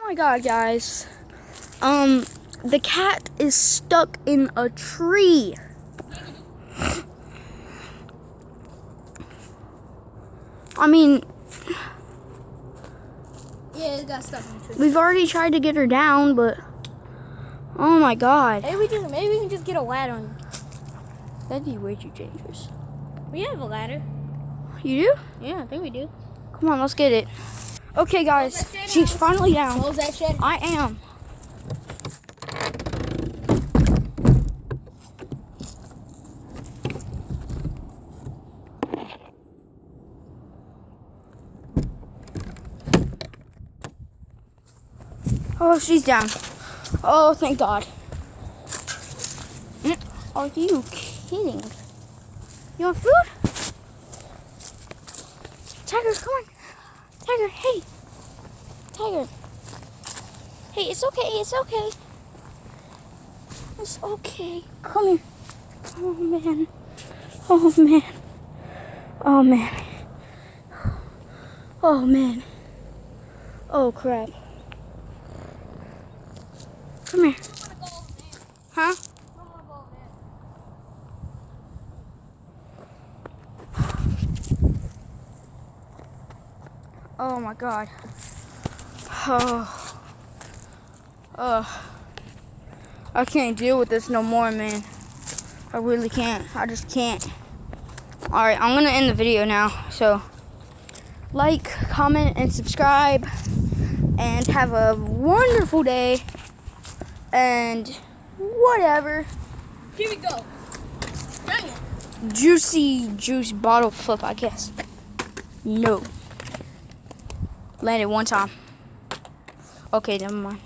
my god, guys. The cat is stuck in a tree. I mean, yeah, it got stuck in the tree. we've already tried to get her down, but oh my god. Maybe we can just get a ladder. That'd be way too dangerous. We have a ladder. You do? Yeah, I think we do. Come on, let's get it. Okay, guys, she's finally down. Close that shed. I am. Oh, she's down. Oh, thank God. Are you kidding? You want food? Tiger, come on. Tiger, hey. Tiger. Hey, it's okay, it's okay. It's okay. Come here. Oh, man. Oh, man. Oh, man. Oh, man. Oh, crap. Come here. Huh? Oh my god. I can't deal with this no more, man. I really can't. I just can't. Alright, I'm gonna end the video now. So, like, comment, and subscribe. And have a wonderful day. And whatever. Here we go. Dang it. Juicy juice bottle flip, I guess. No. Landed one time. Okay, never mind.